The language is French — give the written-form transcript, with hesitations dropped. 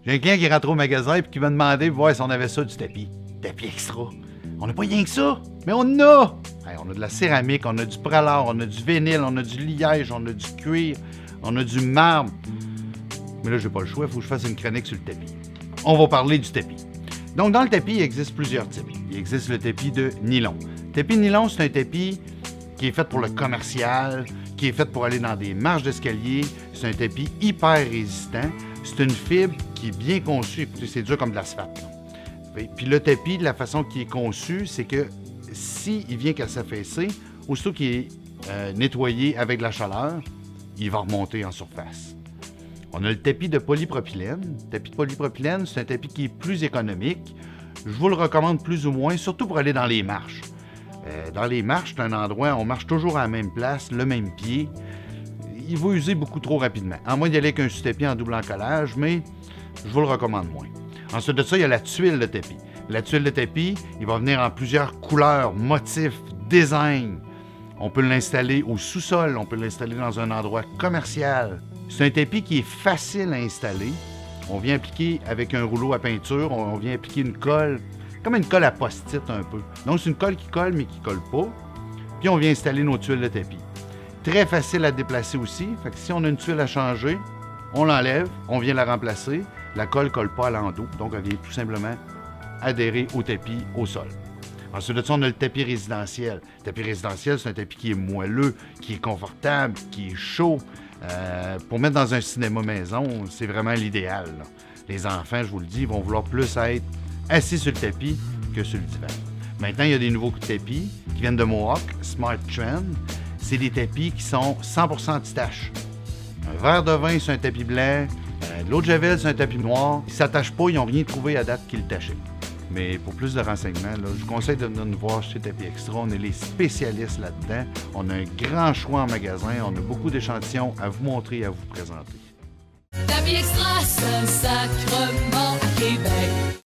J'ai un client qui rentre au magasin et qui m'a demandé de voir si on avait ça du tapis. Tapis extra. On n'a pas rien que ça, mais on en a! Hey, on a de la céramique, on a du pralard, on a du vinyle, on a du liège, on a du cuir, on a du marbre. Mais là, j'ai pas le choix, il faut que je fasse une chronique sur le tapis. On va parler du tapis. Donc, dans le tapis, il existe plusieurs types. Il existe le tapis de nylon. Le tapis de nylon, c'est un tapis qui est fait pour le commercial, qui est fait pour aller dans des marches d'escalier. C'est un tapis hyper résistant. C'est une fibre qui est bien conçue. Écoutez, c'est dur comme de l'asphalte. Puis le tapis, de la façon qu'il est conçu, c'est que s'il vient qu'à s'affaisser, aussitôt qu'il est nettoyé avec de la chaleur, il va remonter en surface. On a le tapis de polypropylène. Le tapis de polypropylène, c'est un tapis qui est plus économique. Je vous le recommande plus ou moins, surtout pour aller dans les marches. Dans les marches, c'est un endroit où on marche toujours à la même place, le même pied. Il va user beaucoup trop rapidement. À moins d'y aller avec un sous-tapis en double encollage, mais je vous le recommande moins. Ensuite de ça, il y a la tuile de tapis. La tuile de tapis, il va venir en plusieurs couleurs, motifs, designs. On peut l'installer au sous-sol, on peut l'installer dans un endroit commercial. C'est un tapis qui est facile à installer. On vient appliquer avec un rouleau à peinture, on vient appliquer une colle, comme une colle à post-it un peu. Donc c'est une colle qui colle mais qui ne colle pas. Puis on vient installer nos tuiles de tapis. Très facile à déplacer aussi. Fait que si on a une tuile à changer, on l'enlève, on vient la remplacer. La colle ne colle pas à l'endos, donc elle vient tout simplement adhérer au tapis au sol. Ensuite de ça, on a le tapis résidentiel. Le tapis résidentiel, c'est un tapis qui est moelleux, qui est confortable, qui est chaud. Pour mettre dans un cinéma maison, c'est vraiment l'idéal. Là. Les enfants, je vous le dis, vont vouloir plus être assis sur le tapis que sur le divan. Maintenant, il y a des nouveaux tapis qui viennent de Mohawk, Smart Trend. C'est des tapis qui sont 100% anti-tache. Un verre de vin sur un tapis blanc, de l'eau de javel sur un tapis noir. Ils ne s'attachent pas, ils n'ont rien trouvé à date qui le tachait. Mais pour plus de renseignements, là, je vous conseille de venir nous voir chez Tapis Extra. On est les spécialistes là-dedans. On a un grand choix en magasin. On a beaucoup d'échantillons à vous montrer et à vous présenter. Tapis Extra, Saint-Sacrement, Québec.